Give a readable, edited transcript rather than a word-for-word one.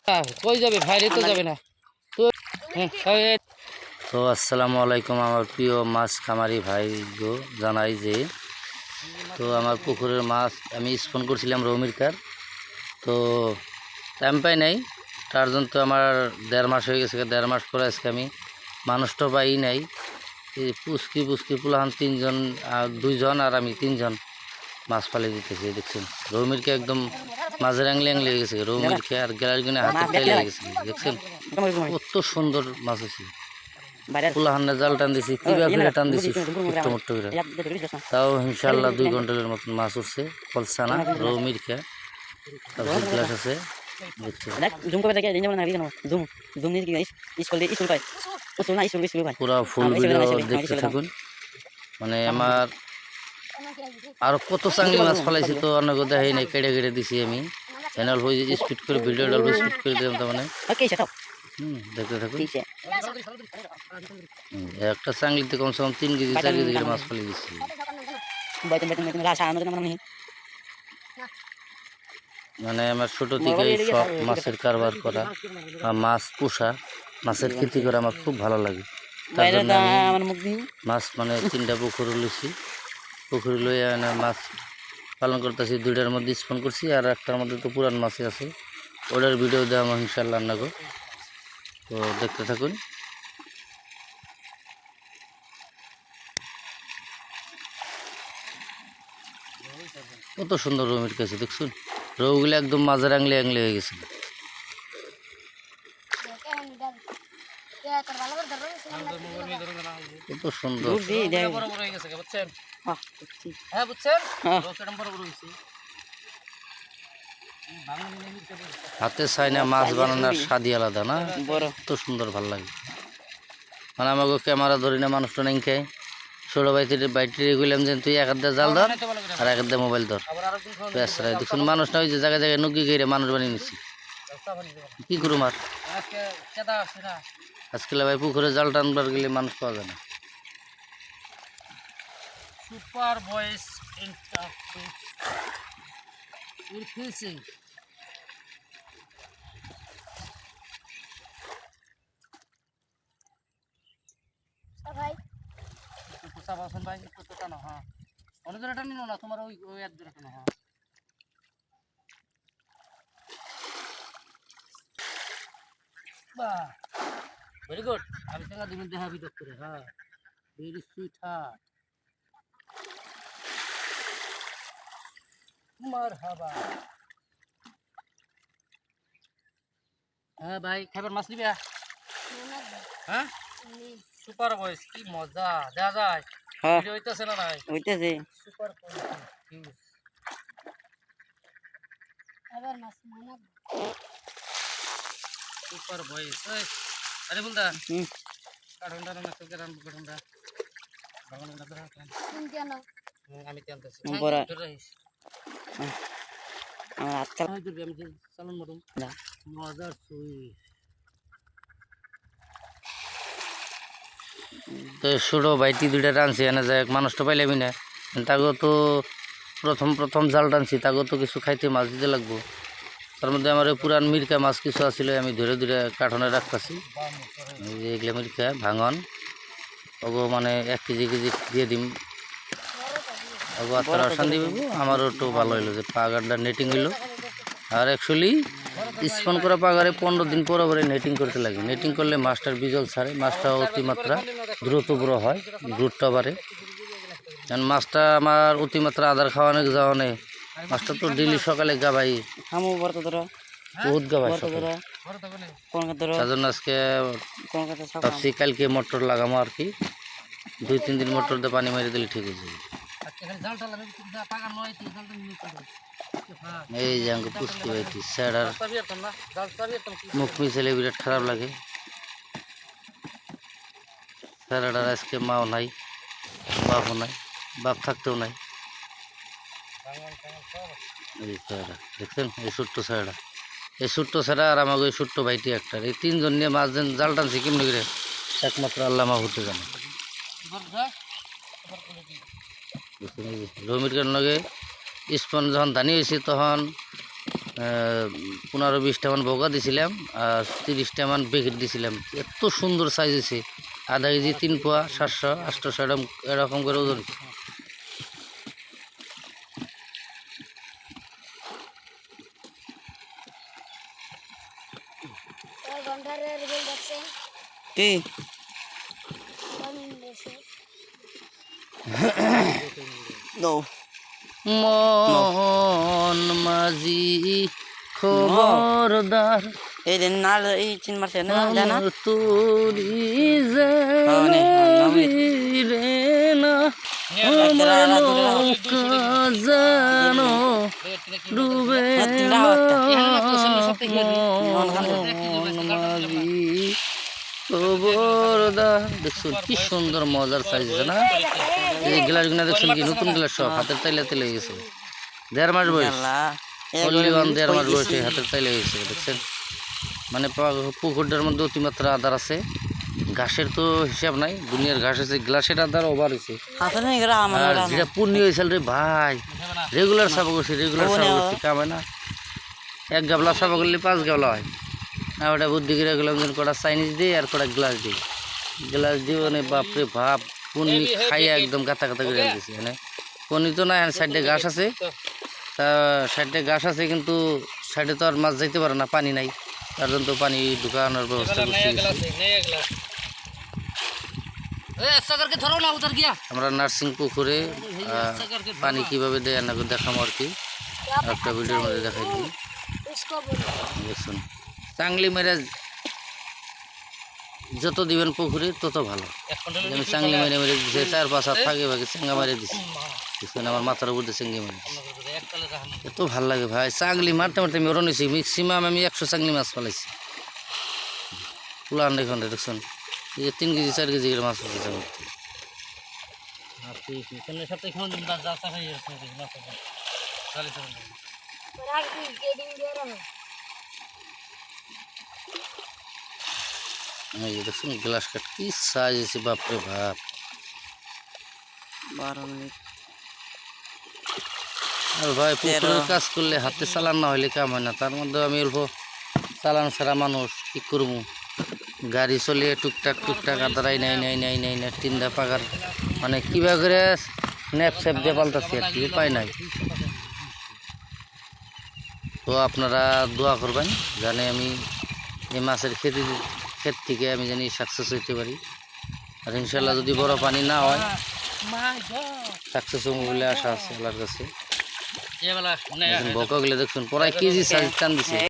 কই যাবে বাইরে তো যাবে না তো। তো আসসালামু আলাইকুম আমার প্রিয় মাছ খামারি ভাই গো, জানাই যে তো আমার পুকুরের মাছ আমি স্পন করছিলাম রৌমিরকার, তো টাইম পাই নাই তার জন্য তো আমার 1.5 মাস হয়ে গেছে। 1.5 মাস পরে আজকে আমি মানুষটা পাই নাই, এই পুচকি পুলাহান 3জন, 2জন আর আমি 3জন মাছ ফালে দিতেছি। দেখছেন রৌমিরকে একদম মাঝের অ্যাংলে লেগে গেছে, রৌমিরকে আর গ্যালারিগুনে হাতে লেগে গেছে। দেখছেন কত সুন্দর মাছ আছে। পুলাহান্না জাল টান দিছি, কিভাবে টান দিছি একটু মোট্ট করে, তাও ইনশাল্লাহ 2 কুইন্টালের মতন মাছ উঠছে। ফলসানা রৌমিরকে তারপর গ্লাস আছে। পুরা ফুল ভিডিও দেখতে থাকুন। মানে আমার আর কত চাংলি মাছ ফলাইছি তো অনেক দেখাই নাই, কেটে কেটে দিছি আমি। চ্যানেল হয়ে স্পিড করে ভিডিও ডাল স্পিড করে দিলাম, তার মানে দেখতে থাকুন। একটা চাংলিতে কমসে কম 3 কেজি 4 কেজি করে মাছ ফেলে দিচ্ছি। মানে আমার ছোট থেকে সব মাছের কারবার করা বা মাছ পোষা, মাছের খেতি করা আমার খুব ভালো লাগে। তার জন্য আমি মাছ মানে 3টা পুকুর লইছি, পুকুর লইয়া মাছ পালন করতেছি। 2টার মধ্যে স্পন করছি আর একটার মধ্যে তো পুরান মাছই আছে, ওটার ভিডিও দেওয়া ইনশাল্লাহ রান্না তো দেখতে থাকুন। কত সুন্দর রৌমির কাছে দেখছুন, রৌগুলো একদম মাঝের অ্যাংলে হয়ে গেছে। কত সুন্দর হাতে চাইনা মাছ বানানোর স্বাদই আলাদা না, কত সুন্দর ভাল লাগে। মানে আমাকে ক্যামেরা ধরি না মানুষটা নেই খায়, ছোটো বাইটিরে গেলাম যে তুই এক হাতে জাল ধর আর এক হাতে মোবাইল ধর, দেখুন মানুষ না ওই যে জায়গায় জায়গায় নুকি গিয়ে মানুষ বানিয়ে নিচ্ছি। কি করুম আর আজকে ভাই পুকুরে জাল টানবার গেলে মানুষ পাওয়া যায় না। সুপার ভয়েস ভাই ভাই একটু টানো, হ্যাঁ অনেক জোরে টানো না, তোমার ওই এক জোরে টানো। হ্যাঁ বাহ, ভেরি গুড। আমি টাকা দিবেন দেখা ভিতর করে। হ্যাঁ ভেরি সুইট হার্ট, মারহাবা। হ্যাঁ ভাই খাবার মাছ নিবে? হ্যাঁ সুপার ভয়েস, কি মজা দেখা যায়। ভিডিও হইতাছে না? নাই হইতাছে। সুপার ভয়েস আবার মাছ মানা সুপার ভয়েস। আরে বলদা কারণটা না তোকে রান কারণটা বাগানটা ধরা কেন কেন আমি জানতেছি বড় রহিস আমার আজকে আমি যে চালান মারুম না মজার সুইট। তো ছোটো ভাইটি 2টা টানছি এনে যায়, মানুষটা পাইলামই না, তাকেও তো প্রথম জাল টানছি, তাকেও তো কিছু খাইতে মাছ দিতে লাগবো। তার মধ্যে আমার পুরান মিরকা মাছ কিছু আসলে আমি ধরে ধরে কাঠনে রাখতেছি। এগুলো মিরকা ভাঙন ওগো মানে 1 কেজি দিয়ে দিম, ওগো আপনারা শান্তি পাবো। আমারও একটু ভালো হইলো যে পাগারটা নেটিং হইলো। আর অ্যাকচুয়ালি স্পন করা পাগারে 15 দিন পরে পরে নেটিং করতে লাগে। নেটিং করলে মাছটার বিজল ছাড়ে, মাছটা অতিমাত্রা দ্রুত বড় হয়, গ্রুটটা বাড়ে। কারণ মাছটা আমার অতিমাত্রা আদার খাওয়ানো যাওয়ানে মাছটা তো ডেলি সকালে গাবাই বহুত গাবাই, তার জন্য আজকে ভাবছি কালকে মোটর লাগামো আর কি, 2-3 দিন মোটর দিয়ে পানি মেরে দিলে ঠিক হয়ে যাবে। এই যে আমাকে পুষতে পাইছি স্যার, মুখ মিশালে বিরাট খারাপ লাগে। স্যারাটার আজকে মাও নাই, বাপও নাই, বাপ থাকতেও নাই। এই স্যারা দেখছেন, এই ছোট্ট স্যারা, এই ছোট্ট স্যারা আর আমাকে ওই ছোট্ট ভাইটি একটা, এই 3জন নিয়ে মাছ জাল টানছি কেমনি করে একমাত্র আল্লাহ মা হতে জানে। রমির লগে স্পন যখন ধানি হয়েছে তখন 15-20টা মান বগা দিছিলাম আর 30টা মান বেকেট দিছিলাম। এত সুন্দর সাইজ হয়েছে, আধা কেজি 3 পোয়া 700-800 এরকম করে ওজন। কি মন মাঝি খবরদার এই দিন না এই চিন মারছে না জানা তুরি রে না জানো ডুবে খবরদার। দেখছো কি সুন্দর মজার সাইজ না? এই গ্লাসগুলো দেখছেন কি নতুন গ্লাস, সব হাতের তাইলে তেলে গেছে। 1.5 মাস বয়স, অনলি 1.5 মাস বয়সে হাতের তাইলে গেছে। দেখছেন মানে পুকুরটার মধ্যে অতিমাত্রা আদার আছে, ঘাসের তো হিসাব নাই, দুনিয়ার ঘাস আছে, গ্লাসের আদার ওভার হয়েছে। আর যেটা পূর্ণি হয়েছিল রে ভাই, রেগুলার সাফা করছি, রেগুলার সাফা করছি, কামে না। 1 গাবলা সাফা করলে 5 গাবলা হয়। আর ওটা বুদ্ধি করে গেলাম যেন কটা চাইনিজ দিই আর কটা গ্লাস দিই, গ্লাস দিয়ে মানে বাপরে ভাব পন্নি খাইয়ে একদম গাতা গাতা করে দিয়েছি। মানে পন্নি তো না, সাইডে ঘাস আছে, তা সাইডে ঘাস আছে কিন্তু সাইডে তো আর মাছ যাইতে পারে না, পানি নাই, তার জন্য তো পানি ঢুকানোর ব্যবস্থা করছি। আমরা নার্সিং পুকুরে পানি কীভাবে দেয় না দেখাম আর কি, একটা ভিডিওর মধ্যে দেখাই দিই। দেখুন চাংলি মেরে যত দিবেন পুকুরে তত ভালো। আমি চাংলি মেরে মেরে দিচ্ছে, 4-5 হাত ফাঁকে ফাঁকে চেঙ্গা মেরে দিচ্ছি। দেখুন আমার মাথার উপর দিয়ে চেঙ্গি মেরে এত ভালো লাগে ভাই। চাংলি মারতে মারতে আমি ওরা নিয়েছি, ম্যাক্সিমাম আমি 100 চাংলি মাছ ফেলাইছি। পুলান দেখুন, দেখুন এই 3 কেজি 4 কেজি করে মাছ ফেলছে। দেখুন গ্লাস কাট কি সাইজ আছে, বাপরে ভাব। 12 মিনিট। আর ভাই পুকুরের কাজ করলে হাতে চালান না হলে কাম হয় না, তার মধ্যে আমি অল্প চালান ছাড়া মানুষ, কি করবো, গাড়ি চলে টুকটাক টুকটাক আদারাই নাই নাই নাই নাই নাই 3টা পাকার মানে কীভাবে করে ন্যাপ স্যাপ দিয়ে পাল্টাচ্ছি আর কি, উপায় নাই। তো আপনারা দোয়া করবেন জানে আমি এই মাছের ক্ষেত থেকে আমি জানি সাকসেস হইতে পারি। আর ইনশাল্লাহ যদি বড় পানি না হয় সাকসেস হবো বলে আশা আছে আল্লাহর কাছে। বকাগুলো দেখুন প্রায় কেজি সাইজ টান দিছে।